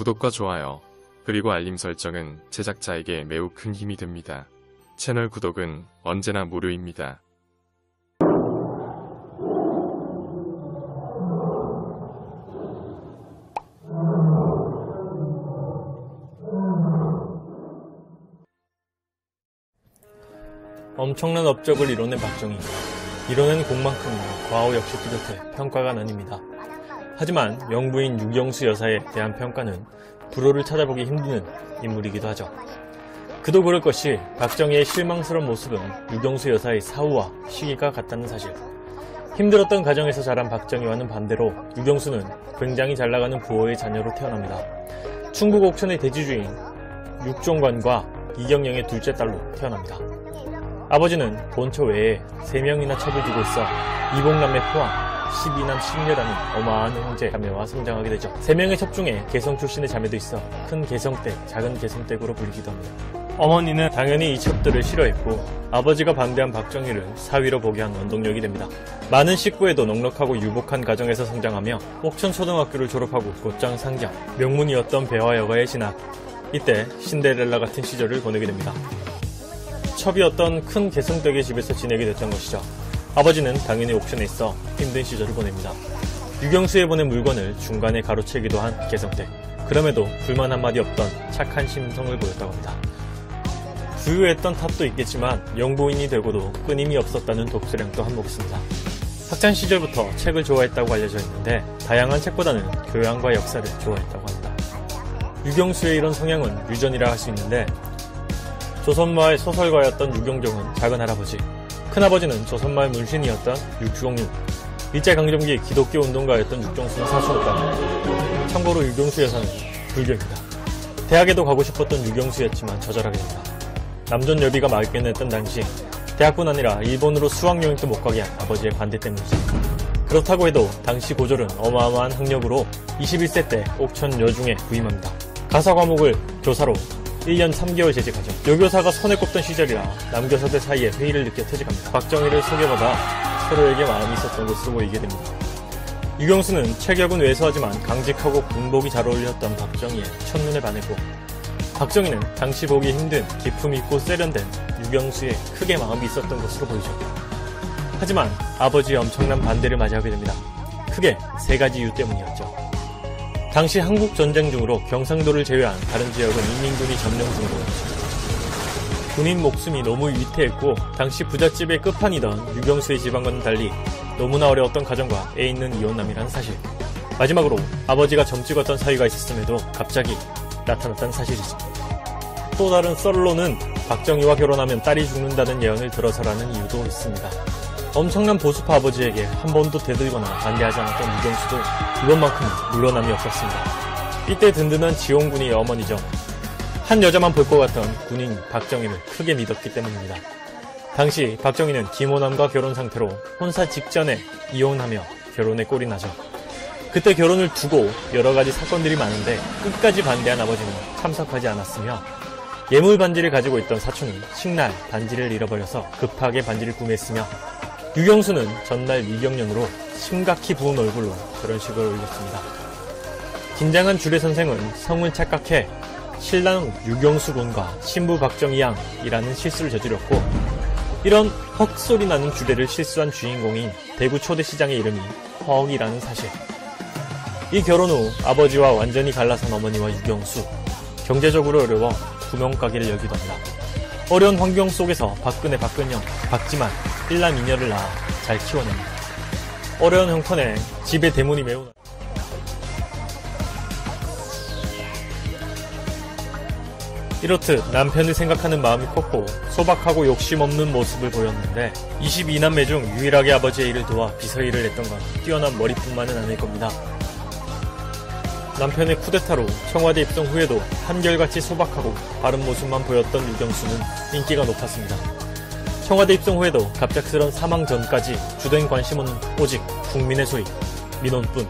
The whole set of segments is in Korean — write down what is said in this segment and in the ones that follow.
구독과 좋아요, 그리고 알림 설정은 제작자에게 매우 큰 힘이 됩니다. 채널 구독은 언제나 무료입니다. 엄청난 업적을 이뤄낸 박정희. 이뤄낸 공만큼이나 과오 역시 비롯해 평가가 나뉩니다. 하지만 명부인 유경수 여사에 대한 평가는 불호를 찾아보기 힘드는 인물이기도 하죠. 그도 그럴 것이 박정희의 실망스러운 모습은 유경수 여사의 사후와 시기가 같다는 사실. 힘들었던 가정에서 자란 박정희와는 반대로 유경수는 굉장히 잘나가는 부호의 자녀로 태어납니다. 충북 옥천의 대지주인 육종관과 이경영의 둘째 딸로 태어납니다. 아버지는 본처 외에 3명이나 첩을 두고 있어 이복남매 포함 12남 10녀라는 어마한 형제 자매와 성장하게 되죠. 3명의 첩 중에 개성 출신의 자매도 있어 큰 개성댁, 작은 개성댁으로 불리기도 합니다. 어머니는 당연히 이 첩들을 싫어했고 아버지가 반대한 박정희를 사위로 보게 한 원동력이 됩니다. 많은 식구에도 넉넉하고 유복한 가정에서 성장하며 옥천초등학교를 졸업하고 곧장 상경, 명문이었던 배화여가에 진학. 이때 신데렐라 같은 시절을 보내게 됩니다. 첩이었던 큰 개성댁의 집에서 지내게 됐던 것이죠. 아버지는 당연히 옥천에 있어 힘든 시절을 보냅니다. 유경수에 보낸 물건을 중간에 가로채기도 한 개성댁. 그럼에도 불만 한마디 없던 착한 심성을 보였다고 합니다. 부유했던 탓도 있겠지만 영부인이 되고도 끊임이 없었다는 독수량도 한몫 있습니다. 학창 시절부터 책을 좋아했다고 알려져 있는데 다양한 책보다는 교양과 역사를 좋아했다고 합니다. 유경수의 이런 성향은 유전이라 할 수 있는데 조선마을 소설가였던 유경종은 작은할아버지, 큰아버지는 조선마을 문신이었던 유종윤, 일제강점기 기독교 운동가였던 육종수는 사수였다고. 참고로 유경수 여사는 불교입니다. 대학에도 가고 싶었던 유경수였지만 좌절하게 됩니다. 남존 여비가 말년했던 당시 대학뿐 아니라 일본으로 수학여행도 못 가게 한 아버지의 반대 때문이죠. 그렇다고 해도 당시 고졸은 어마어마한 학력으로 21세 때 옥천 여중에 부임합니다. 가사 과목을 교사로 1년 3개월 재직하죠. 여교사가 손에 꼽던 시절이라 남교사들 사이에 회의를 느껴 퇴직합니다. 박정희를 소개받아 서로에게 마음이 있었던 것으로 보이게 됩니다. 유경수는 체격은 왜소하지만 강직하고 군복이 잘 어울렸던 박정희의 첫눈에 반했고 박정희는 당시 보기 힘든 기품 있고 세련된 유경수에 크게 마음이 있었던 것으로 보이죠. 하지만 아버지의 엄청난 반대를 맞이하게 됩니다. 크게 3가지 이유 때문이었죠. 당시 한국전쟁 중으로 경상도를 제외한 다른 지역은 인민군이 점령 중이었습니다. 군인 목숨이 너무 위태했고 당시 부잣집의 끝판이던 유경수의 집안과는 달리 너무나 어려웠던 가정과 애 있는 이혼남이라는 사실. 마지막으로 아버지가 점 찍었던 사위가 있었음에도 갑자기 나타났다는 사실이죠. 또 다른 썰로는 박정희와 결혼하면 딸이 죽는다는 예언을 들어서라는 이유도 있습니다. 엄청난 보수파 아버지에게 한 번도 대들거나 반대하지 않았던 유경수도 이번만큼은 물러남이 없었습니다. 이때 든든한 지원군의 어머니죠. 한 여자만 볼 것 같던 군인 박정희를 크게 믿었기 때문입니다. 당시 박정희는 김호남과 결혼 상태로 혼사 직전에 이혼하며 결혼에 꼴이 나죠. 그때 결혼을 두고 여러가지 사건들이 많은데 끝까지 반대한 아버지는 참석하지 않았으며 예물 반지를 가지고 있던 사촌은 식날 반지를 잃어버려서 급하게 반지를 구매했으며 유경수는 전날 미경련으로 심각히 부은 얼굴로 결혼식을 올렸습니다. 긴장한 주례 선생은 성을 착각해 신랑 유경수 군과 신부 박정희 양이라는 실수를 저질렀고 이런 헉소리 나는 주례를 실수한 주인공인 대구 초대시장의 이름이 허억이라는 사실. 이 결혼 후 아버지와 완전히 갈라선 어머니와 유경수, 경제적으로 어려워 구멍가게를 열기도 합니다. 어려운 환경 속에서 박근혜, 박근영, 박지만 1남 2녀를 낳아 잘 키워냅니다. 어려운 형편에 집의 대문이 매우 이렇듯 남편을 생각하는 마음이 컸고 소박하고 욕심 없는 모습을 보였는데 22남매 중 유일하게 아버지의 일을 도와 비서일을 했던 건 뛰어난 머리뿐만은 아닐 겁니다. 남편의 쿠데타로 청와대 입성 후에도 한결같이 소박하고 바른 모습만 보였던 유경수는 인기가 높았습니다. 청와대 입성 후에도 갑작스런 사망 전까지 주된 관심은 오직 국민의 소익, 민원뿐.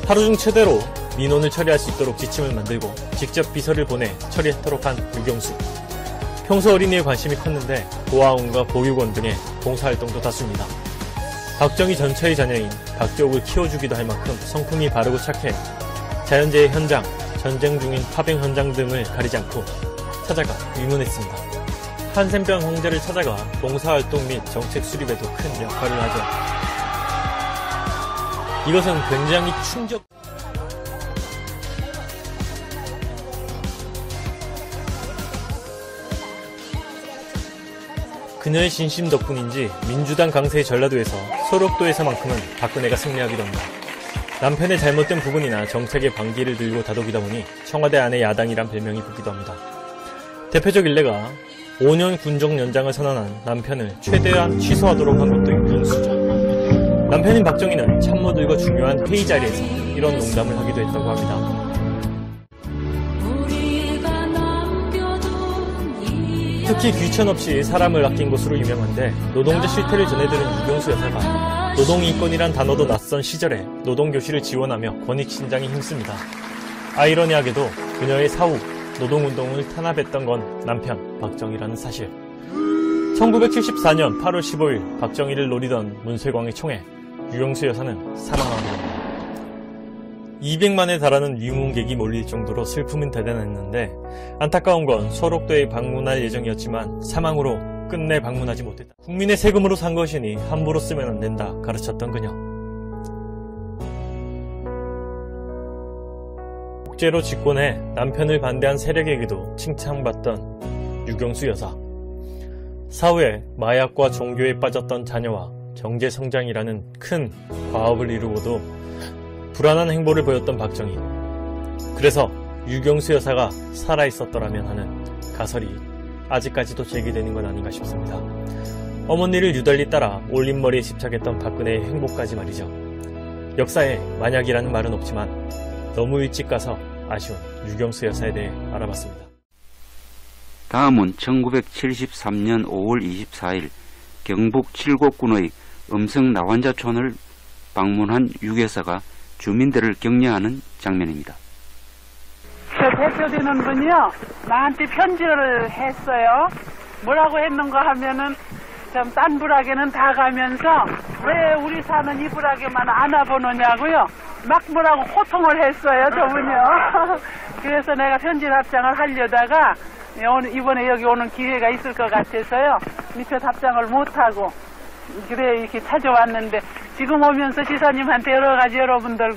하루 중 최대로 민원을 처리할 수 있도록 지침을 만들고 직접 비서를 보내 처리하도록 한 유경수. 평소 어린이에 관심이 컸는데 고아원과 보육원 등의 봉사활동도 다수입니다. 박정희 전처의 자녀인 박지옥을 키워주기도 할 만큼 성품이 바르고 착해 자연재해 현장, 전쟁 중인 파병 현장 등을 가리지 않고 찾아가 의문했습니다. 한센병 형제를 찾아가 봉사활동 및 정책 수립에도 큰 역할을 하죠. 이것은 굉장히 충격. 그녀의 진심 덕분인지 민주당 강세의 전라도에서 소록도에서만큼은 박근혜가 승리하기도 합니다. 남편의 잘못된 부분이나 정책의 반기를 들고 다독이다 보니 청와대 안에 야당이란 별명이 붙기도 합니다. 대표적 일례가 5년 군정 연장을 선언한 남편을 최대한 취소하도록 한 것도 유경수죠. 남편인 박정희는 참모들과 중요한 회의 자리에서 이런 농담을 하기도 했다고 합니다. 특히 귀천 없이 사람을 아낀 것으로 유명한데 노동자 실태를 전해들은 유경수 여사가 노동인권이란 단어도 낯선 시절에 노동교실을 지원하며 권익신장에 힘씁니다. 아이러니하게도 그녀의 사후 노동운동을 탄압했던 건 남편 박정희라는 사실. 1974년 8월 15일 박정희를 노리던 문쇠광의 총에 유경수 여사는 사망합니다. 200만에 달하는 유흥객이 몰릴 정도로 슬픔은 대단했는데 안타까운 건 소록도에 방문할 예정이었지만 사망으로 끝내 방문하지 못했다. 국민의 세금으로 산 것이니 함부로 쓰면 안 된다 가르쳤던 그녀. 국제로 집권해 남편을 반대한 세력에게도 칭찬받던 유경수 여사. 사후에 마약과 종교에 빠졌던 자녀와 정제성장이라는 큰 과업을 이루고도 불안한 행보를 보였던 박정희. 그래서 유경수 여사가 살아있었더라면 하는 가설이 아직까지도 제기되는 건 아닌가 싶습니다. 어머니를 유달리 따라 올림머리에 집착했던 박근혜의 행보까지 말이죠. 역사에 만약이라는 말은 없지만 너무 일찍 가서 아쉬운 유경수 여사에 대해 알아봤습니다. 다음은 1973년 5월 24일 경북 칠곡군의 음성 나환자촌을 방문한 유 여사가 주민들을 격려하는 장면입니다. 저 대표되는 분이요, 나한테 편지를 했어요. 뭐라고 했는가 하면은 좀 딴 부락에는 다 가면서 왜 우리 사는 이 부락에만 안아보느냐고요. 막 뭐라고 호통을 했어요, 저분이요. 그래서 내가 편지 답장을 하려다가 이번에 여기 오는 기회가 있을 것 같아서요. 미처 답장을 못하고 그래 이렇게 찾아왔는데 지금 오면서 지사님한테 여러 가지 여러분들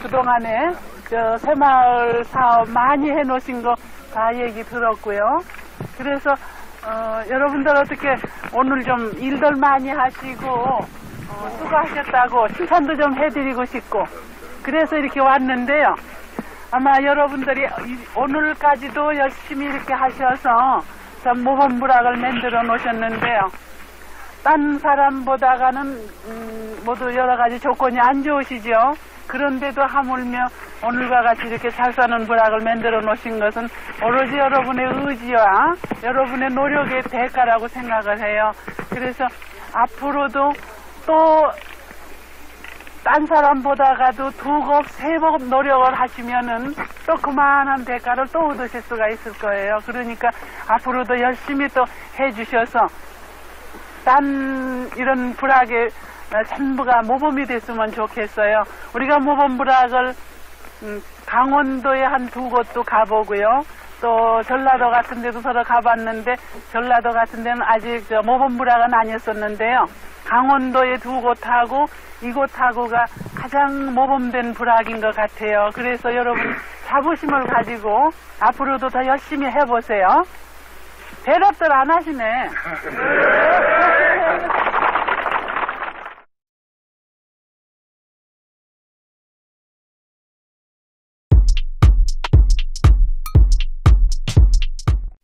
그동안에 저 새마을 사업 많이 해놓으신 거 다 얘기 들었고요. 그래서 여러분들 어떻게 오늘 좀 일들 많이 하시고 수고하셨다고 칭찬도 좀 해드리고 싶고 그래서 이렇게 왔는데요. 아마 여러분들이 오늘까지도 열심히 이렇게 하셔서 좀 모범부락을 만들어 놓으셨는데요. 딴 사람보다가는 모두 여러 가지 조건이 안 좋으시죠. 그런데도 하물며 오늘과 같이 이렇게 잘 사는 부락을 만들어 놓으신 것은 오로지 여러분의 의지와 여러분의 노력의 대가라고 생각을 해요. 그래서 앞으로도 또 딴 사람보다가도 2급, 3급 노력을 하시면은 또 그만한 대가를 또 얻으실 수가 있을 거예요. 그러니까 앞으로도 열심히 또 해주셔서 딴 이런 부락에 전부가 모범이 됐으면 좋겠어요. 우리가 모범부락을 강원도에 한 2곳도 가보고요. 또 전라도 같은 데도 서로 가봤는데 전라도 같은 데는 아직 모범부락은 아니었었는데요. 강원도에 2곳하고 이곳하고가 가장 모범된 부락인 것 같아요. 그래서 여러분 자부심을 가지고 앞으로도 더 열심히 해보세요. 대답들 안 하시네.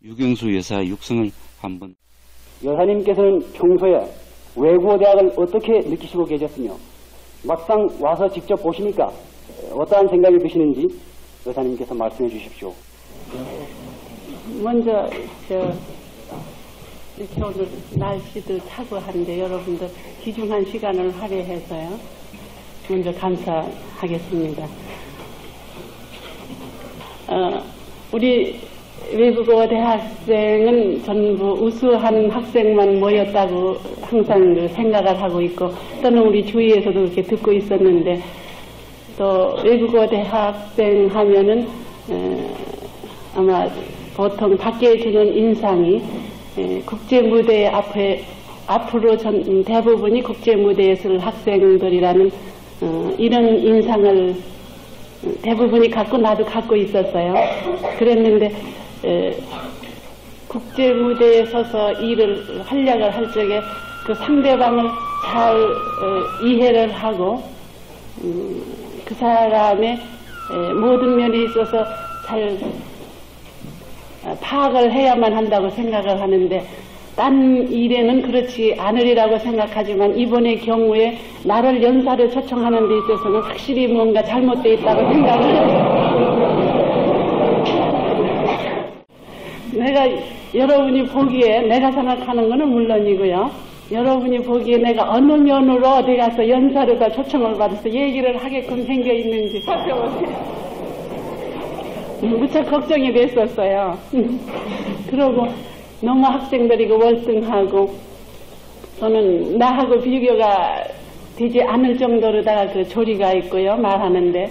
유경수 여사 육성을 한번. 여사님께서는 평소에 외국어대학을 어떻게 느끼시고 계셨으며 막상 와서 직접 보시니까 어떠한 생각이 드시는지 여사님께서 말씀해 주십시오. 먼저 이렇게 오늘 날씨도 차고 한데 여러분들 귀중한 시간을 할애해서요. 먼저 감사하겠습니다. 우리 외국어 대학생은 전부 우수한 학생만 모였다고 항상 생각을 하고 있고 또는 우리 주위에서도 그렇게 듣고 있었는데 또 외국어 대학생 하면은 아마 보통 밖에 주는 인상이 국제 무대 앞으로 대부분이 국제 무대에 설 학생들이라는 이런 인상을 대부분이 갖고 나도 갖고 있었어요. 그랬는데 국제 무대에 서서 일을 활약을 할 적에 그 상대방을 잘 이해를 하고 그 사람의 모든 면에 있어서 잘 파악을 해야만 한다고 생각을 하는데 딴 일에는 그렇지 않으리라고 생각하지만 이번의 경우에 나를 연사를 초청하는 데 있어서는 확실히 뭔가 잘못되어 있다고 생각을 해요. 내가 여러분이 보기에 내가 생각하는 것은 물론이고요. 여러분이 보기에 내가 어느 면으로 어디 가서 연사를 다 초청을 받아서 얘기를 하게끔 생겨 있는지 살펴보세요. 무척 걱정이 됐었어요. 그러고 너무 학생들이고 월등하고 저는 나하고 비교가 되지 않을 정도로다가 그 조리가 있고요. 말하는데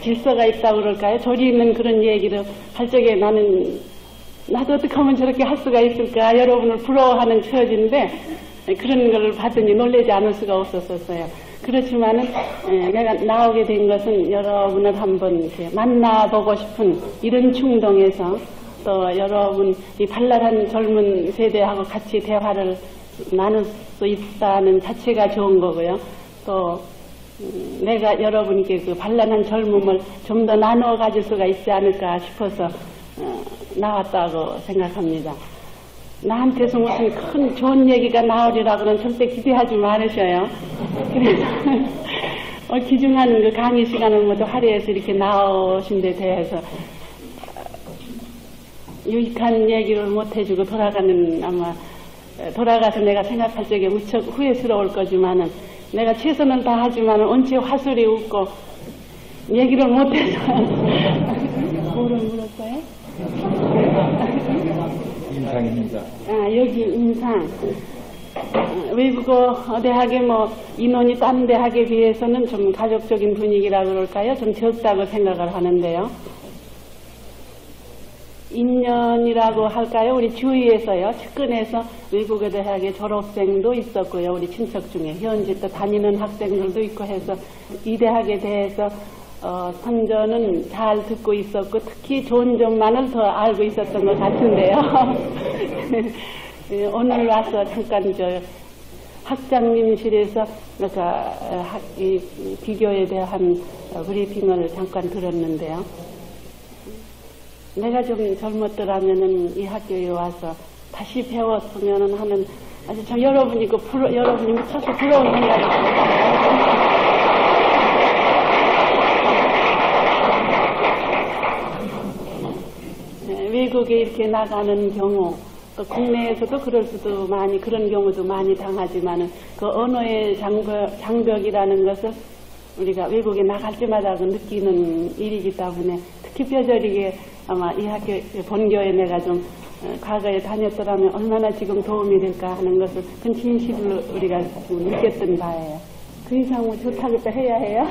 질서가 있다고 그럴까요? 조리 있는 그런 얘기를 할 적에 나도 어떻게 하면 저렇게 할 수가 있을까? 여러분을 부러워하는 처지인데 그런 걸 봤더니 놀라지 않을 수가 없었어요. 그렇지만은 내가 나오게 된 것은 여러분을 한번 이렇게 만나보고 싶은 이런 충동에서 또 여러분 이 발랄한 젊은 세대하고 같이 대화를 나눌 수 있다는 자체가 좋은 거고요. 또 내가 여러분께 그 발랄한 젊음을 좀 더 나누어 가질 수가 있지 않을까 싶어서 나왔다고 생각합니다. 나한테서 무슨 큰 좋은 얘기가 나오리라고는 절대 기대하지 말으셔요. 그래서 기중하는 그 강의 시간을 모두 할애해서 이렇게 나오신 데 대해서 유익한 얘기를 못 해주고 돌아가서 내가 생각할 적에 무척 후회스러울 거지만은 내가 최선을 다하지만은 언제 화술이 웃고 얘기를 못해서 뭐를 물었어요? 인상입니다. 여기 인상. 외국어 대학에 인원이 딴 대학에 비해서는 좀 가족적인 분위기라고 그럴까요? 좀 적다고 생각을 하는데요. 인연이라고 할까요? 우리 주위에서요. 측근에서 외국어 대학의 졸업생도 있었고요. 우리 친척 중에 현재 또 다니는 학생들도 있고 해서 이 대학에 대해서 선전은 잘 듣고 있었고 특히 좋은 점만을 더 알고 있었던 것 같은데요. 오늘 와서 잠깐 학장님실에서 이 비교에 대한 브리핑을 잠깐 들었는데요. 내가 좀 젊었더라면은 이 학교에 와서 다시 배웠으면 하는 아주 참 여러분이 미쳐서 부러운 생각이 들어요. 외국에 이렇게 나가는 경우 또 국내에서도 그런 경우도 많이 당하지만은 그 언어의 장벽이라는 것을 우리가 외국에 나갈 때마다 느끼는 일이기 때문에 특히 뼈저리게 아마 이 학교 본교에 내가 좀 과거에 다녔더라면 얼마나 지금 도움이 될까 하는 것을 그 진실로 우리가 지금 느꼈던 바예요. 그 이상 좋다고 또 해야 해요.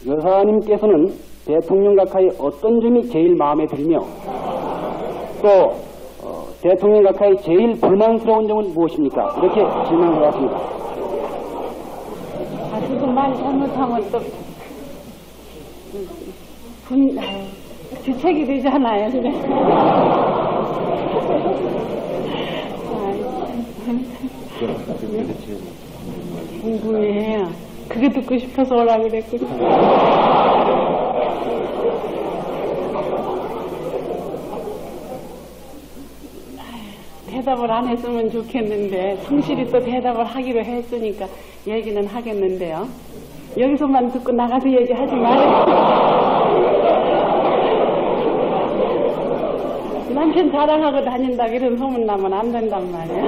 여사님께서는 대통령 각하의 어떤 점이 제일 마음에 들며 또 대통령 각하의 제일 불만스러운 점은 무엇입니까? 이렇게 질문을 해왔습니다. 지금 말 잘못하면 또 주책이 되잖아요. 그래. 궁금해요. 그게 듣고 싶어서 오라고 그랬군요. 대답을 안 했으면 좋겠는데 성실히 또 대답을 하기로 했으니까 얘기는 하겠는데요. 여기서만 듣고 나가서 얘기하지 말아요. 남편 자랑하고 다닌다 이런 소문나면 안 된단 말이야.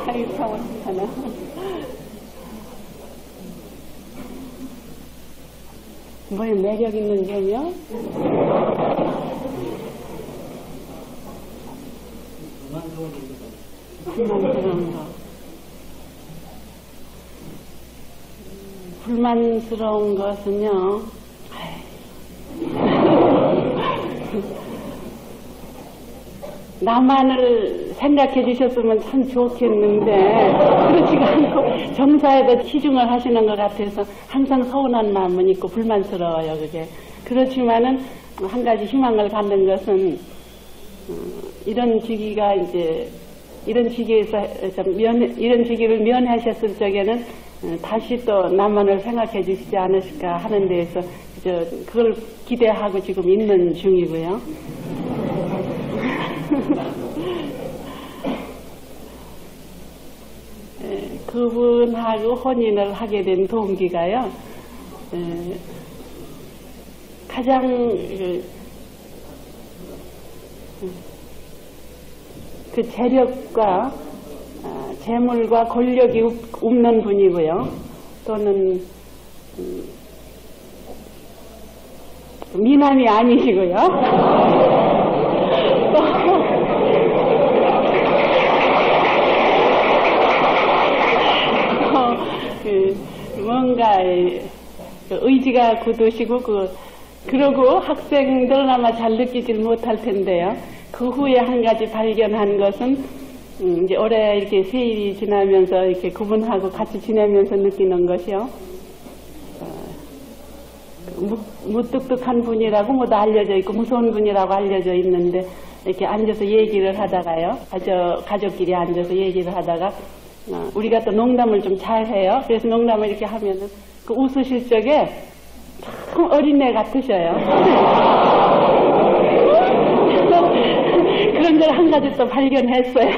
아이고 참 어떡하나. 뭐에 매력 있는 점이요? 불만스러운 거. 불만스러운 것은요, 나만을 생각해 주셨으면 참 좋겠는데 그렇지가 않고 정사에도 치중을 하시는 것 같아서 항상 서운한 마음은 있고 불만스러워요. 그게. 그렇지만은 한 가지 희망을 갖는 것은 이런 시기가 이제 이런 시기에서 이런 시기를 면하셨을 적에는 다시 또 남한을 생각해 주시지 않으실까 하는 데에서 그걸 기대하고 지금 있는 중이고요. 그분하고 혼인을 하게 된 동기가요, 가장 그 재력과 재물과 권력이 없는 분이고요. 또는 미남이 아니시고요. 뭔가 의지가 굳으시고 그러고 학생들은 아마 잘 느끼질 못할 텐데요. 그 후에 한 가지 발견한 것은 이제 올해 이렇게 세일이 지나면서 이렇게 그분하고 같이 지내면서 느끼는 것이요. 무뚝뚝한 분이라고 모두 알려져 있고 무서운 분이라고 알려져 있는데 이렇게 앉아서 얘기를 하다가요. 가족끼리 앉아서 얘기를 하다가 우리가 또 농담을 좀 잘해요. 그래서 농담을 이렇게 하면은 그 웃으실 적에 참 어린애 같으셔요. 그런 걸 한 가지 또 발견했어요.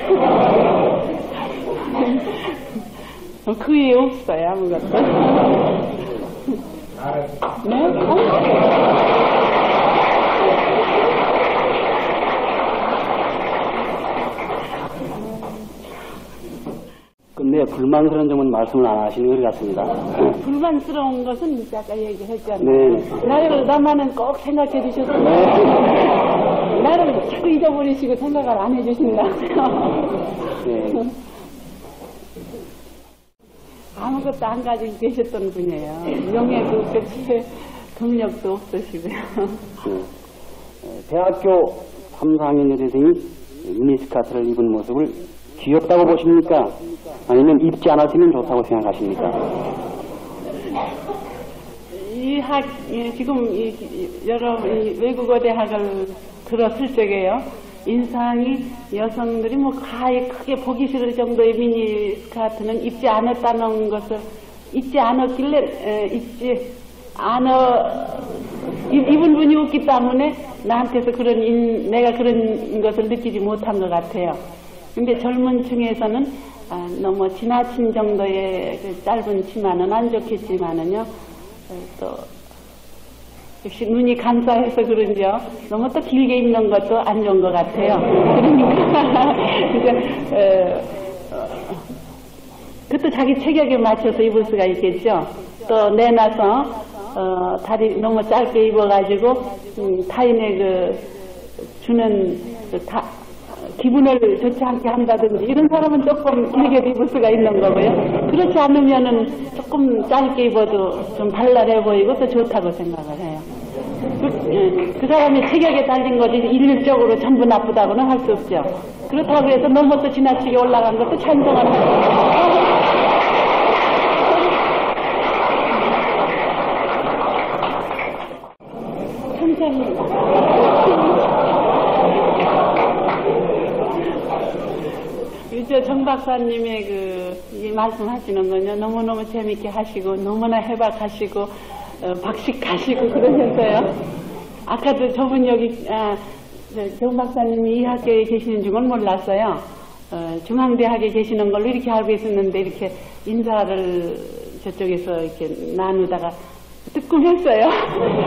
그 위에 없어요, 아무것도. 네? 근데 불만스러운 점은 말씀을 안 하시는 것 같습니다. 불만스러운 것은 이제 아까 얘기했잖아요. 네. 나만은 꼭 생각해 주셔서 나를 자꾸 잊어버리시고 생각을 안 해주신다고요. 네. 아무것도 안 가지고 계셨던 분이에요. 명예도 없고 경력도 없으시고요. 네. 대학교 3, 4학년 여대생이 미니스커트를 입은 모습을 귀엽다고 보십니까? 아니면 입지 않았으면 좋다고 생각하십니까? 지금 여러 외국어 대학을 들었을 적에요. 인상이 여성들이 뭐 크게 보기 싫을 정도의 미니스커트는 입지 않았다는 것을 입지 않았길래 입은 분이 없기 때문에 나한테서 내가 그런 것을 느끼지 못한 것 같아요. 근데 젊은 층에서는 너무 지나친 정도의 그 짧은 치마는 안 좋겠지만은요, 또 역시 눈이 간사해서 그런지요, 너무 또 길게 입는 것도 안 좋은 것 같아요. 그러니까 그것도 자기 체격에 맞춰서 입을 수가 있겠죠. 또 내놔서 다리 너무 짧게 입어가지고 타인의 주는 기분을 좋지 않게 한다든지 이런 사람은 조금 길게 입을 수가 있는 거고요. 그렇지 않으면은 조금 짧게 입어도 좀 발랄해 보이고 또 좋다고 생각을 해요. 그 사람의 체격에 달린 거지 일률적으로 전부 나쁘다고는 할 수 없죠. 그렇다고 해서 너무 또 지나치게 올라간 것도 찬성하는 거예요. 천천히. 정 박사님의 이 말씀하시는 건요, 너무너무 재밌게 하시고, 너무나 해박하시고, 박식하시고 그러면서요. 아까도 저분 정 박사님이 이 학교에 계시는 줄은 몰랐어요. 중앙대학에 계시는 걸로 이렇게 알고 있었는데, 이렇게 인사를 저쪽에서 이렇게 나누다가 뜨끔했어요.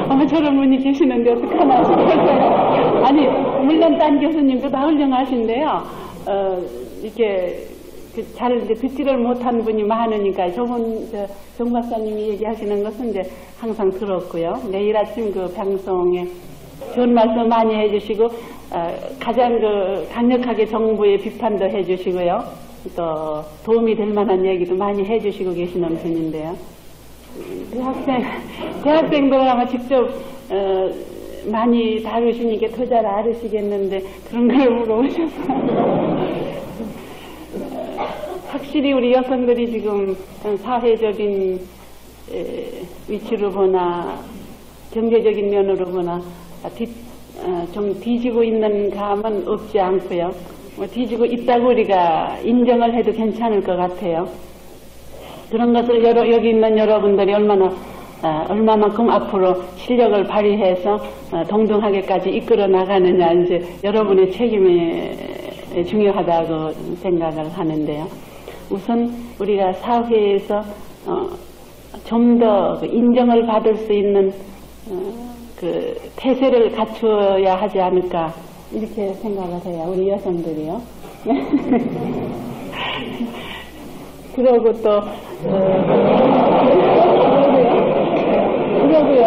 아마 저런 분이 계시는데 어떡하나 싶었어요. 아니, 물론 딴 교수님도 다 훌륭하신데요. 이렇게 잘 듣지를 못한 분이 많으니까 정 박사님이 얘기하시는 것은 이제 항상 들었고요. 내일 아침 그 방송에 좋은 말씀 많이 해주시고 가장 강력하게 정부의 비판도 해주시고요. 또 도움이 될 만한 얘기도 많이 해주시고 계시는 분인데요. 대학생들하고 직접 많이 다루시니까 더 잘 알으시겠는데 그런 걸 물어보셔서 확실히 우리 여성들이 지금 사회적인 위치로 보나 경제적인 면으로 보나 좀 뒤지고 있는 감은 없지 않고요. 뒤지고 있다고 우리가 인정을 해도 괜찮을 것 같아요. 그런 것을 여기 있는 여러분들이 얼마만큼 앞으로 실력을 발휘해서 동등하게까지 이끌어 나가느냐 이제 여러분의 책임이 중요하다고 생각을 하는데요. 우선 우리가 사회에서 좀 더 인정을 받을 수 있는 그 태세를 갖추어야 하지 않을까 이렇게 생각을 해요. 우리 여성들이요. 그러고 또 그러고요.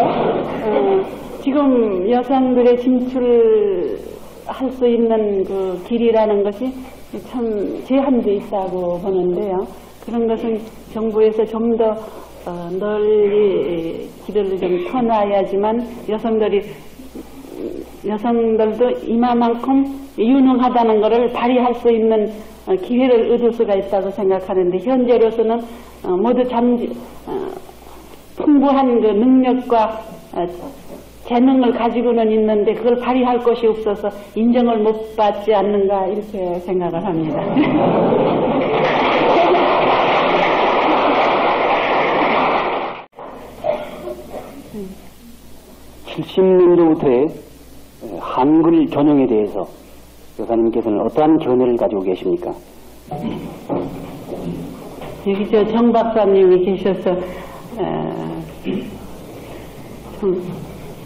지금 여성들의 진출할 수 있는 그 길이라는 것이 참 제한도 있다고 보는데요. 그런 것은 정부에서 좀 더 널리 길을 좀 터놔야지만 여성들도 이마만큼 유능하다는 것을 발휘할 수 있는 기회를 얻을 수가 있다고 생각하는데 현재로서는 모두 풍부한 그 능력과 재능을 가지고는 있는데 그걸 발휘할 것이 없어서 인정을 못 받지 않는가 이렇게 생각을 합니다. 70년도부터의 한글 전형에 대해서 여사님께서는 어떠한 견해를 가지고 계십니까? 여기 정 박사님이 계셔서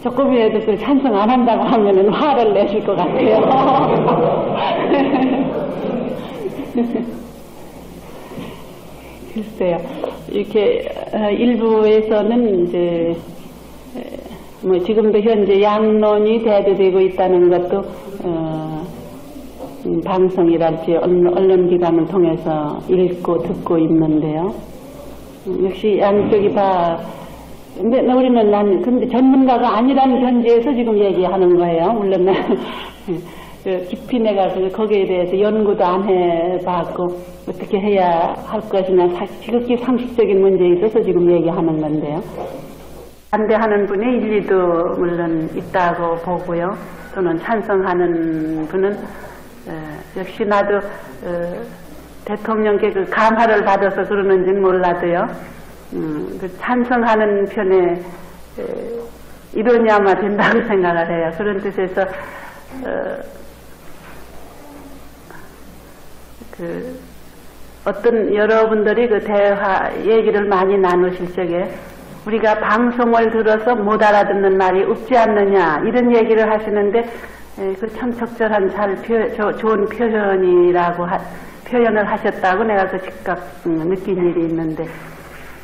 조금이라도 그 찬성 안 한다고 하면은 화를 내실 것 같아요. 글쎄요. 이렇게 일부에서는 이제 뭐 지금도 현재 양론이 대두되고 있다는 것도 방송이랄지 언론기관을 통해서 읽고 듣고 있는데요. 역시 양쪽이 다 근데 우리는 근데 전문가가 아니라는 전제에서 지금 얘기하는 거예요. 물론 깊이 내가 거기에 대해서 연구도 안 해봤고 어떻게 해야 할 것이나 지극히 상식적인 문제에 있어서 지금 얘기하는 건데요. 반대하는 분의 일리도 물론 있다고 보고요. 또는 찬성하는 분은 역시 나도 대통령께 그 감화를 받아서 그러는지는 몰라도요. 그 찬성하는 편에 이론이 아마 된다고 생각을 해요. 그런 뜻에서 어떤 여러분들이 그 대화 얘기를 많이 나누실 적에 우리가 방송을 들어서 못 알아듣는 말이 없지 않느냐 이런 얘기를 하시는데 그 참 적절한 좋은 표현이라고 표현을 하셨다고 내가 그 즉각 느낀 일이 있는데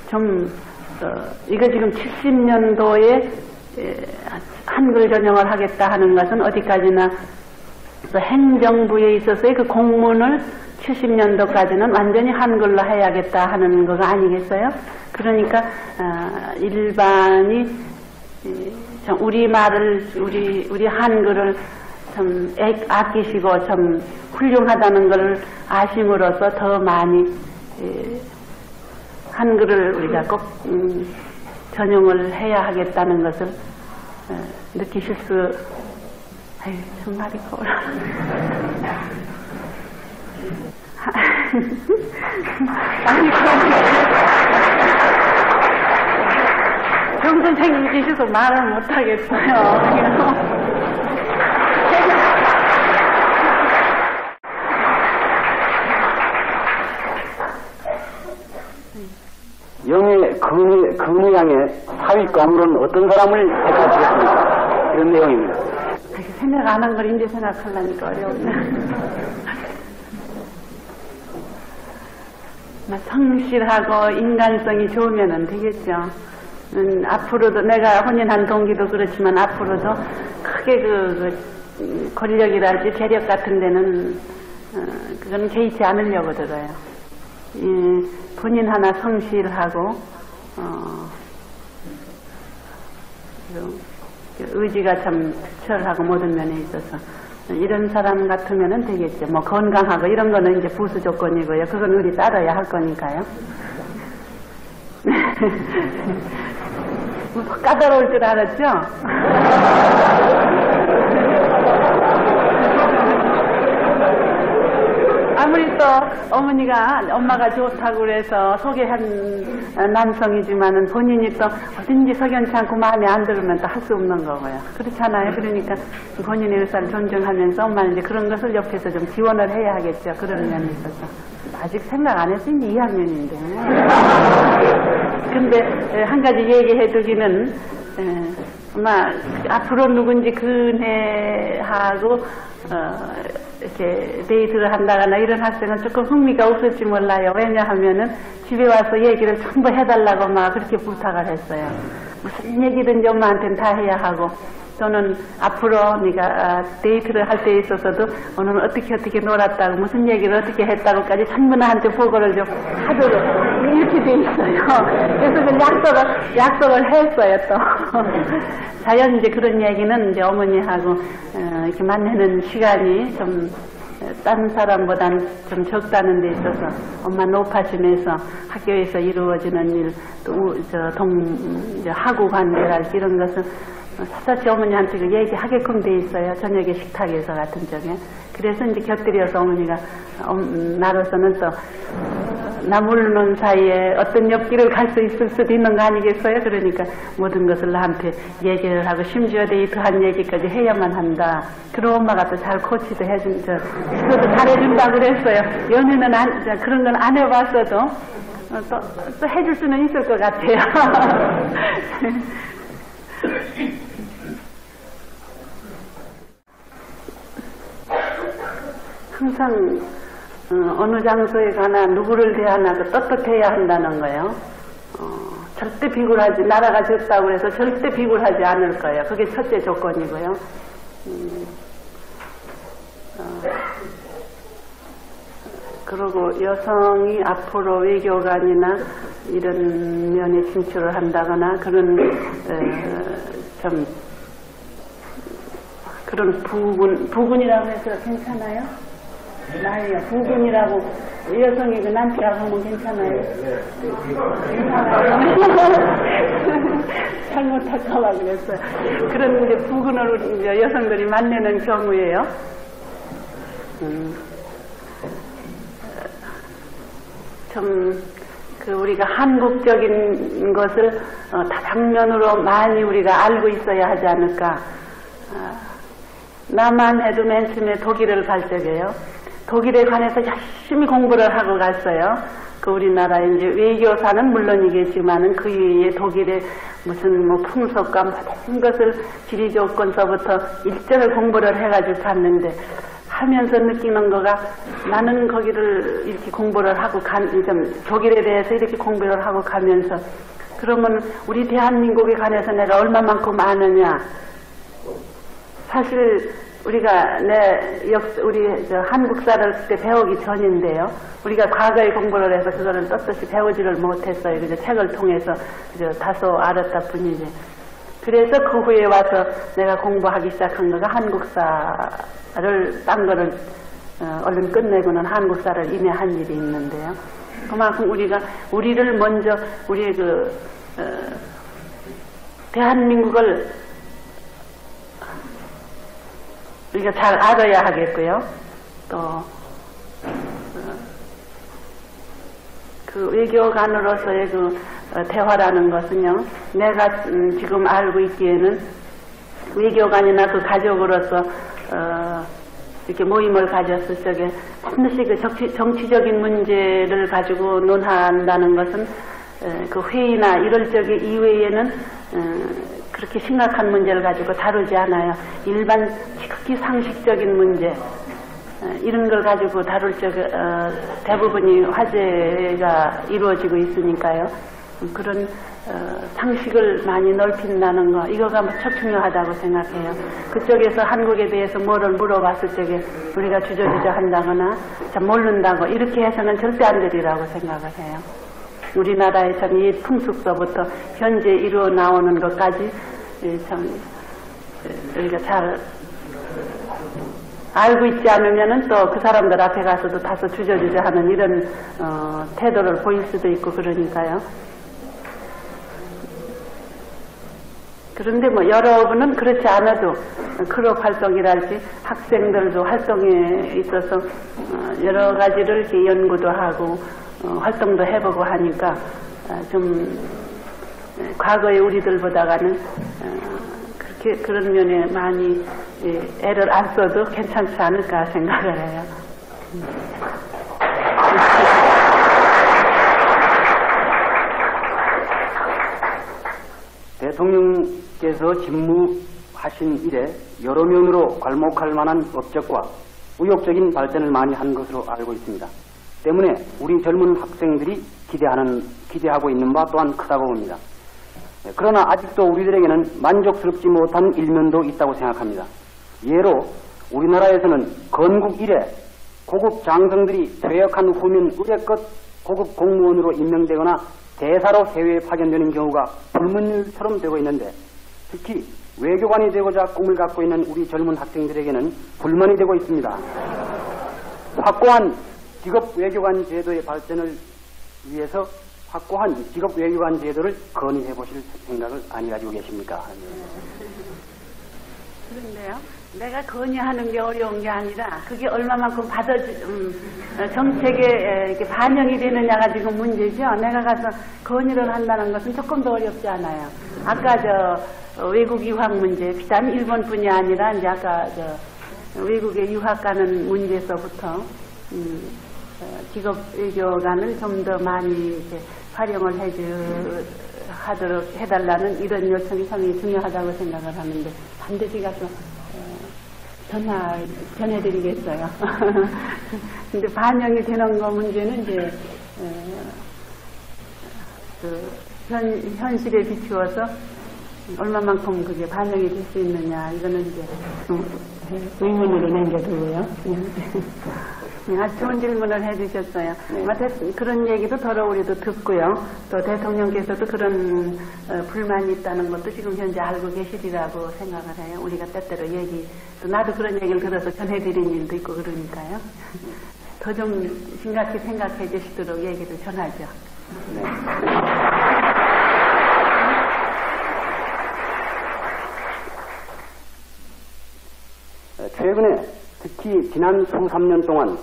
좀 이거 지금 70년도에 한글 전형을 하겠다 하는 것은 어디까지나 그 행정부에 있어서의 그 공문을 70년도까지는 완전히 한글로 해야겠다 하는 거가 아니겠어요? 그러니까 일반이 참 우리 말을 우리 한글을 참 아끼시고 참 훌륭하다는 걸 아심으로써 더 많이 한글을 우리가 꼭 전용을 해야 하겠다는 것을 느끼실 수. 아유, 참 말이 고라. 아니, 정 선생님 계셔서 말을 못하겠어요. 영의 근위양의 사위감으로는 어떤 사람을 택하시겠습니까? 이런 내용입니다. 생각 안 한 걸 이제 생각하려니까 어려운데. 성실하고 인간성이 좋으면 되겠죠. 앞으로도 내가 혼인한 동기도 그렇지만 앞으로도 크게 그 권력이랄지 재력 같은 데는 그건 개의치 않으려고 들어요. 본인 하나 성실하고 의지가 참 투철하고 모든 면에 있어서 이런 사람 같으면은 되겠죠. 뭐 건강하고 이런 거는 이제 부수 조건이고요. 그건 우리 따라야 할 거니까요. 까다로울 줄 알았죠? 아무리 또 엄마가 좋다고 그래서 소개한 남성이지만은 본인이 또 어딘지 석연치 않고 마음에 안 들으면 또 할 수 없는 거고요. 그렇잖아요. 그러니까 본인의 의사를 존중하면서 엄마는 이제 그런 것을 옆에서 좀 지원을 해야 하겠죠. 그런 면에 있어서. 아직 생각 안 했으니 2학년인데. 근데 한 가지 얘기해 두기는 엄마 앞으로 누군지 그네하고 이렇게 데이트를 한다거나 이런 학생은 조금 흥미가 없을지 몰라요. 왜냐하면은 집에 와서 얘기를 전부 해달라고 막 그렇게 부탁을 했어요. 무슨 얘기든지 엄마한테는 다 해야 하고, 또는 앞으로 네가 데이트를 할 때 있어서도 오늘은 어떻게 놀았다고 무슨 얘기를 어떻게 했다고까지 전부 나한테 보고를 좀 하도록 이렇게 돼 있어요. 그래서 그 약속을 했어요 또. 자연 이제 그런 얘기는 이제 어머니하고 이렇게 만나는 시간이 좀 다른 사람보다는 좀 적다는 데 있어서 엄마 높아지면서 학교에서 이루어지는 일, 또 하고 관계랄지 이런 것은 사사치 어머니한테 그 얘기하게끔 돼 있어요. 저녁에 식탁에서 같은 적에. 그래서 이제 곁들여서 어머니가 나로서는 또 나 모르는 사이에 어떤 옆길을 갈 수 있을 수도 있는 거 아니겠어요? 그러니까 모든 것을 나한테 얘기를 하고 심지어 데이트한 얘기까지 해야만 한다. 그런 엄마가 또 잘 코치도 그것도 잘해준다고 그랬어요. 연애는 그런 건 안 해봤어도 또 해줄 수는 있을 것 같아요. 항상 어느 장소에 가나 누구를 대하나도 떳떳해야 한다는 거예요. 절대 비굴하지, 나라가 졌다고 해서 절대 비굴하지 않을 거예요. 그게 첫째 조건이고요. 그리고 여성이 앞으로 외교관이나 이런 면에 진출을 한다거나 그런 그런 부군이라고 해서 괜찮아요? 나이요. 부군이라고 여성이 그 남자라고 하면 괜찮아요? 괜찮아요. 잘못할까봐 그랬어요. 그런 이제 부군으로 이제 여성들이 만나는 경우에요. 우리가 한국적인 것을 다방면으로 많이 우리가 알고 있어야 하지 않을까. 나만 해도 맨 처음에 독일을 갈 적에요. 독일에 관해서 열심히 공부를 하고 갔어요. 그 우리나라의 이제 외교사는 물론이겠지만은 그 위에 독일의 무슨 뭐 풍속과 모든 것을 지리 조건서부터 일절을 공부를 해가지고 갔는데 하면서 느끼는 거가 나는 거기를 이렇게 공부를 하고 독일에 대해서 이렇게 공부를 하고 가면서 그러면 우리 대한민국에 관해서 내가 얼마만큼 아느냐. 사실 우리가 우리 한국사를 그때 배우기 전인데요. 우리가 과거에 공부를 해서 그거를 떳떳이 배우지를 못했어요. 그저 책을 통해서 다소 알았다 뿐이지. 그래서 그 후에 와서 내가 공부하기 시작한 거가 한국사를 딴 거를 얼른 끝내고는 한국사를 인해한 일이 있는데요. 그만큼 우리를 먼저 우리의 대한민국을 우리가 잘 알아야 하겠고요. 또 그 외교관으로서의 대화라는 것은요. 내가 지금 알고 있기에는 외교관이나 그 가족으로서 이렇게 모임을 가졌을 적에 반드시 그 정치적인 문제를 가지고 논한다는 것은 그 회의나 이럴 적에 이외에는 그렇게 심각한 문제를 가지고 다루지 않아요. 일반 지극히 상식적인 문제 이런 걸 가지고 다룰 적에 대부분이 화제가 이루어지고 있으니까요. 그런 상식을 많이 넓힌다는 거 이거가 무척 중요하다고 생각해요. 그쪽에서 한국에 대해서 뭐를 물어봤을 적에 우리가 주저주저 한다거나 참 모른다고 이렇게 해서는 절대 안 되리라고 생각을 해요. 우리나라의 참 이 풍습서부터 현재 이루어 나오는 것까지 참 우리가 잘 알고 있지 않으면은 또 그 사람들 앞에 가서도 다소 주저주저 하는 이런 태도를 보일 수도 있고 그러니까요. 그런데 뭐 여러분은 그렇지 않아도 클럽 활동이랄지 학생들도 활동에 있어서 여러 가지를 이렇게 연구도 하고 활동도 해보고 하니까 좀 과거의 우리들보다는 그렇게 그런 면에 많이 애를 안 써도 괜찮지 않을까 생각을 해요. 대통령께서 집무하신 이래 여러 면으로 괄목할 만한 업적과 의욕적인 발전을 많이 한 것으로 알고 있습니다. 때문에 우리 젊은 학생들이 기대하고 있는 바 또한 크다고 봅니다. 그러나 아직도 우리들에게는 만족스럽지 못한 일면도 있다고 생각합니다. 예로 우리나라에서는 건국 이래 고급 장성들이 퇴역한 후면 의례껏 고급 공무원으로 임명되거나 대사로 해외에 파견되는 경우가 불문율처럼 되고 있는데 특히 외교관이 되고자 꿈을 갖고 있는 우리 젊은 학생들에게는 불만이 되고 있습니다. 확고한 직업 외교관 제도의 발전을 위해서 확고한 직업 외교관 제도를 건의해 보실 생각을 안 가지고 계십니까? 그런데요, 내가 건의하는 게 어려운 게 아니라 그게 얼마만큼 정책에 이렇게 반영이 되느냐가 지금 문제죠. 내가 가서 건의를 한다는 것은 조금 더 어렵지 않아요. 아까 외국 유학 문제, 비단 일본뿐이 아니라 이제 아까 외국에 유학 가는 문제에서부터 직업 외교관을 좀 더 많이 이제 활용을 하도록 해달라는 이런 요청이 상당히 중요하다고 생각을 하는데 반드시 가서 전해드리겠어요. 근데 반영이 되는 거 문제는 이제 현실에 비추어서 얼마만큼 그게 반영이 될 수 있느냐 이거는 이제 의문으로 남겨두고요. 아주 좋은 질문을 해주셨어요. 그런 얘기도 더러 우리도 듣고요. 또 대통령께서도 그런 불만이 있다는 것도 지금 현재 알고 계시리라고 생각을 해요. 우리가 때때로 또 나도 그런 얘기를 들어서 전해드린 일도 있고 그러니까요. 더 좀 심각히 생각해 주시도록 얘기를 전하죠. 네. 최근에 특히 지난 수 3년 동안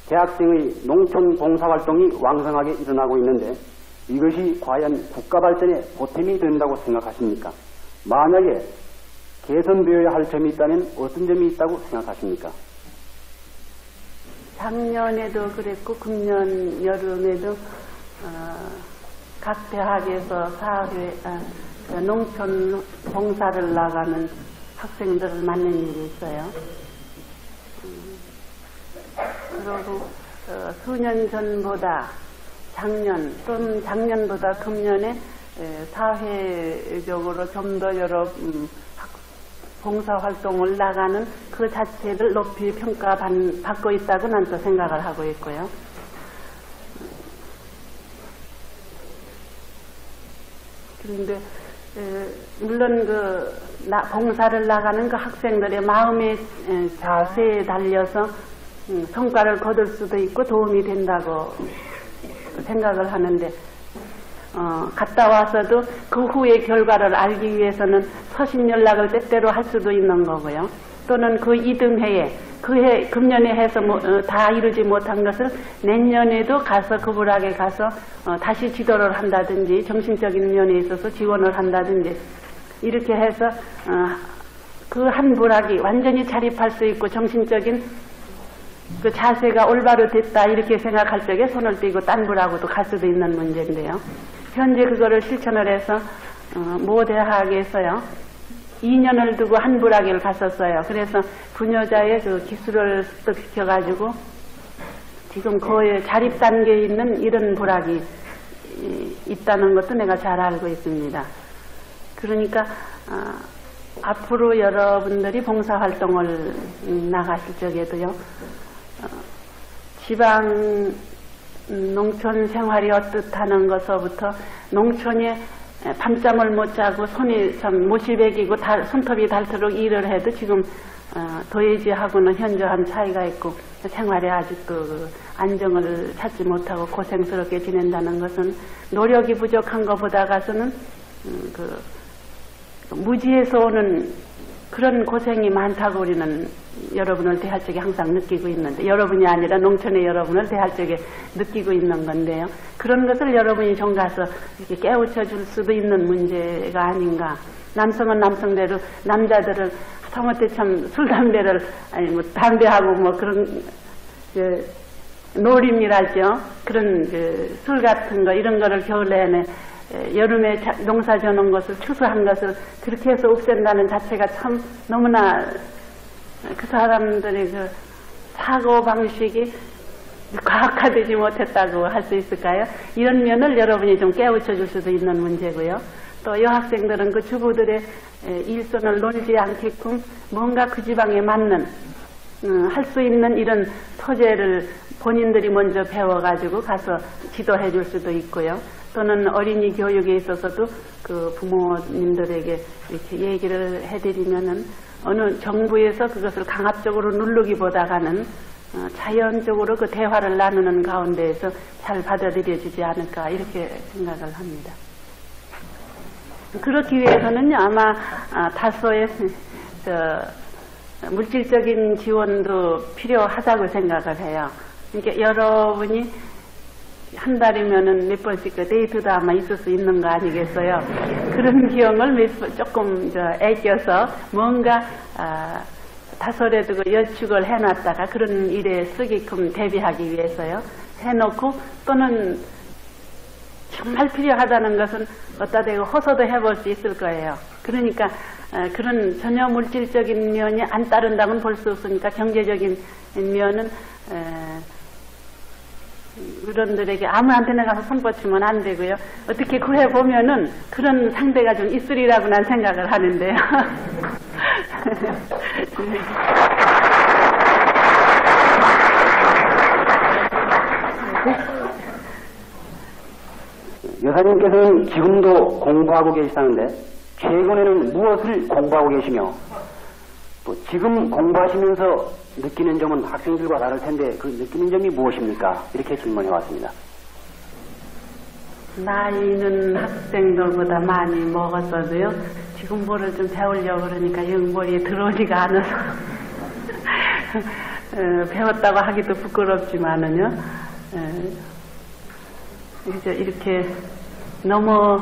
대학생의 농촌 봉사활동이 왕성하게 일어나고 있는데 이것이 과연 국가 발전에 보탬이 된다고 생각하십니까? 만약에 개선되어야 할 점이 있다면 어떤 점이 있다고 생각하십니까? 작년에도 그랬고 금년 여름에도 각 대학에서 농촌 봉사를 나가는 학생들을 만난 일이 있어요. 그리고 수년 전보다 작년 또는 작년보다 금년에 사회적으로 좀 더 여러 봉사활동을 나가는 그 자체를 높이 평가받고 있다고 난 또 생각을 하고 있고요. 그런데 물론 봉사를 나가는 그 학생들의 마음의 자세에 달려서 성과를 거둘 수도 있고 도움이 된다고 생각을 하는데 갔다 와서도 그 후의 결과를 알기 위해서는 서신 연락을 때때로 할 수도 있는 거고요. 또는 그 이듬해에 금년에 해서 다 이루지 못한 것을 내년에도 가서 그 부락에 가서 다시 지도를 한다든지 정신적인 면에 있어서 지원을 한다든지 이렇게 해서 그 한 부락이 완전히 자립할 수 있고 정신적인 그 자세가 올바로 됐다 이렇게 생각할 적에 손을 떼고 딴 부락으로도 갈 수도 있는 문제인데요. 현재 그거를 실천을 해서 모 대학에서요 2년을 두고 한 부락을 갔었어요. 그래서 부녀자의 그 기술을 습득시켜가지고 지금 거의 자립 단계에 있는 이런 부락이 있다는 것도 내가 잘 알고 있습니다. 그러니까 앞으로 여러분들이 봉사활동을 나가실 적에도요 지방 농촌 생활이 어떻다는 것서부터 농촌의 밤잠을 못 자고 손이 참 못이 베기고 손톱이 닳도록 일을 해도 지금 도예지하고는 현저한 차이가 있고 생활에 아직도 그 안정을 찾지 못하고 고생스럽게 지낸다는 것은 노력이 부족한 것보다 가서는 그 무지에서 오는 그런 고생이 많다고 우리는 여러분을 대할 적에 항상 느끼고 있는데, 여러분이 아니라 농촌의 여러분을 대할 적에 느끼고 있는 건데요. 그런 것을 여러분이 좀 가서 이렇게 깨우쳐 줄 수도 있는 문제가 아닌가. 남성은 남성대로, 남자들은 하다못해 참 술, 담배를, 아니 뭐 담배하고 뭐 그런 놀임이라죠. 그런 술 같은 거 이런 거를 겨울 내내 여름에 농사 져놓은 것을 추수한 것을 그렇게 해서 없앤다는 자체가 참 너무나 그 사람들의 그 사고 방식이 과학화되지 못했다고 할 수 있을까요? 이런 면을 여러분이 좀 깨우쳐 줄 수도 있는 문제고요. 또 여학생들은 그 주부들의 일손을 놀지 않게끔 뭔가 그 지방에 맞는 할 수 있는 이런 소재를 본인들이 먼저 배워가지고 가서 지도해 줄 수도 있고요. 또는 어린이 교육에 있어서도 그 부모님들에게 이렇게 얘기를 해드리면은 어느 정부에서 그것을 강압적으로 누르기보다는 자연적으로 그 대화를 나누는 가운데에서 잘 받아들여지지 않을까 이렇게 생각을 합니다. 그렇기 위해서는요 아마 다소의 물질적인 지원도 필요하다고 생각을 해요. 그러니까 여러분이 한 달이면은 몇 번씩 그 데이트도 아마 있을 수 있는 거 아니겠어요? 그런 비용을 조금 애껴서 뭔가 다소라도 그 여축을 해놨다가 그런 일에 쓰게끔 대비하기 위해서요. 해놓고 또는 정말 필요하다는 것은 어디다 대고 호소도 해볼 수 있을 거예요. 그러니까 그런 전혀 물질적인 면이 안 따른다고는 볼 수 없으니까 경제적인 면은 어른들에게 아무한테나 가서 손뻗치면 안 되고요. 어떻게 구해보면은 그런 상대가 좀 있으리라고 난 생각을 하는데요. 여사님께서는 지금도 공부하고 계시다는데 최근에는 무엇을 공부하고 계시며 또 지금 공부하시면서 느끼는 점은 학생들과 다를 텐데 그 느끼는 점이 무엇입니까? 이렇게 질문해 왔습니다. 나이는 학생들보다 많이 먹었어도요. 지금 뭐를 좀 배우려고 그러니까 영 머리에 들어오지가 않아서 배웠다고 하기도 부끄럽지만은요. 이렇게 너무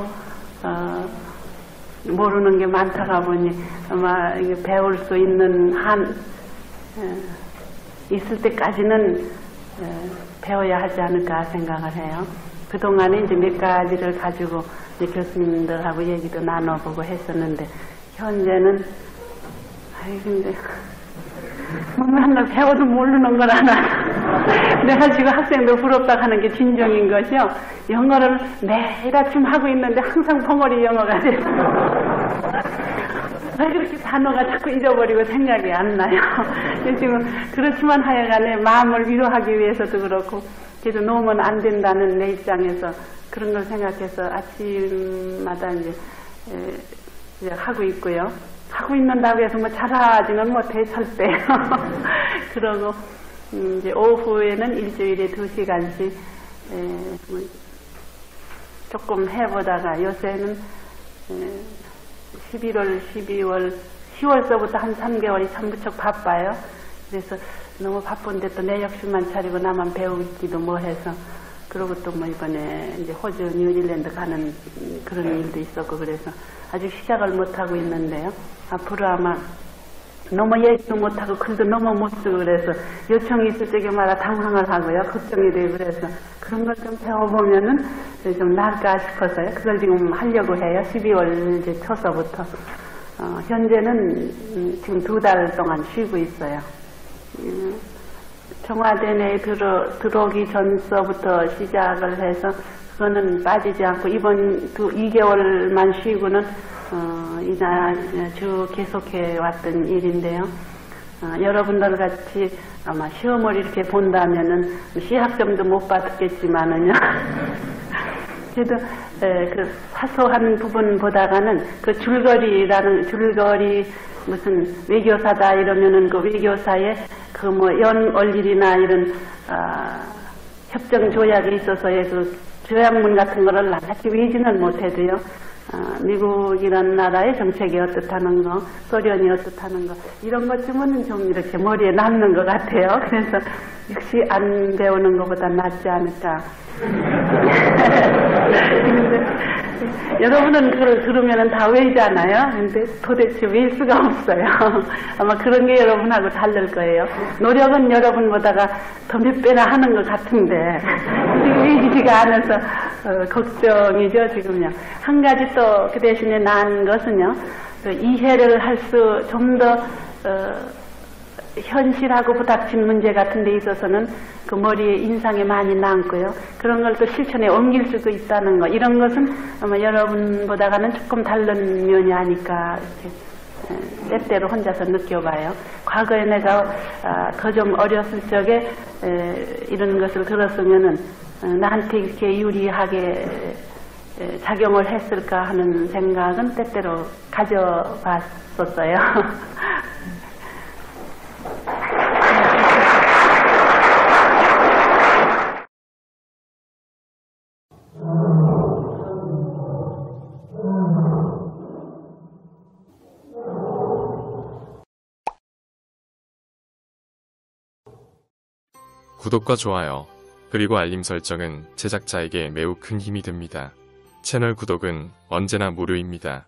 모르는 게 많다가 보니 아마 배울 수 있는 한 있을 때까지는 배워야 하지 않을까 생각을 해요. 그동안에 이제 몇 가지를 가지고 이제 교수님들하고 얘기도 나눠보고 했었는데 현재는 근데 뭔가 배워도 모르는 걸 하나 내가 지금 학생들 부럽다고 하는 게 진정인 것이요. 영어를 매일 아침 하고 있는데 항상 벙어리 영어가 돼서 왜 그렇게 단어가 자꾸 잊어버리고 생각이 안 나요. 지금 그렇지만 하여간에 마음을 위로하기 위해서도 그렇고 그래도 놓으면 안 된다는 내 입장에서 그런 걸 생각해서 아침마다 이제 하고 있고요. 하고 있는다고 해서 뭐 잘하지는 못해 절대. 그러고 이제 오후에는 일주일에 2시간씩 조금 해보다가 요새는 11월, 12월, 10월서부터 한 3개월이 참 무척 바빠요. 그래서 너무 바쁜데 또 내 욕심만 차리고 나만 배우기도 뭐해서 그러고 또 뭐 이번에 이제 호주, 뉴질랜드 가는 그런 일도 있었고 그래서 아직 시작을 못하고 있는데요. 앞으로 아마 너무 얘기도 못하고 글도 너무 못 쓰고 그래서 요청이 있을 때마다 당황을 하고요. 걱정이 되고 그래서 그런 걸 좀 배워보면은 좀 나을까 싶어서요. 그걸 지금 하려고 해요. 12월 이제 초서부터. 현재는 지금 2달 동안 쉬고 있어요. 청와대 내에 들어오기 전서부터 시작을 해서 그거는 빠지지 않고 이번 2개월만 쉬고는 주 계속해 왔던 일인데요. 여러분들 같이 아마 시험을 이렇게 본다면은 시학점도 못 받겠지만은요. 그래도 그 사소한 부분보다가는 그 줄거리 무슨 외교사다 이러면은 그 외교사에 그 뭐 연올일이나 이런 협정 조약에 있어서의 그 조약문 같은 거를 나같이 외지는 못해도요. 미국이라는 나라의 정책이 어떻다는 거, 소련이 어떻다는 거 이런 것쯤은 좀 이렇게 머리에 남는 것 같아요. 그래서 역시 안 배우는 것보다 낫지 않을까. 여러분은 그걸 들으면 다 외잖아요. 근데 도대체 외울 수가 없어요. 아마 그런 게 여러분하고 다를 거예요. 노력은 여러분보다가 더 몇 배나 하는 것 같은데 외지지가 않아서 걱정이죠 지금요. 한 가지 또 그 대신에 나은 것은요. 그 이해를 할 수 좀 더 현실하고 부닥친 문제 같은 데 있어서는 그 머리에 인상에 많이 남고요. 그런 걸 또 실천에 옮길 수도 있다는 거. 이런 것은 아마 여러분보다가는 조금 다른 면이 아닐까 이렇게 때때로 혼자서 느껴봐요. 과거에 내가 더 좀 어렸을 적에 이런 것을 들었으면은 나한테 이렇게 유리하게 작용을 했을까 하는 생각은 때때로 가져봤었어요. 구독과 좋아요, 그리고 알림 설정은 제작자에게 매우 큰 힘이 됩니다. 채널 구독은 언제나 무료입니다.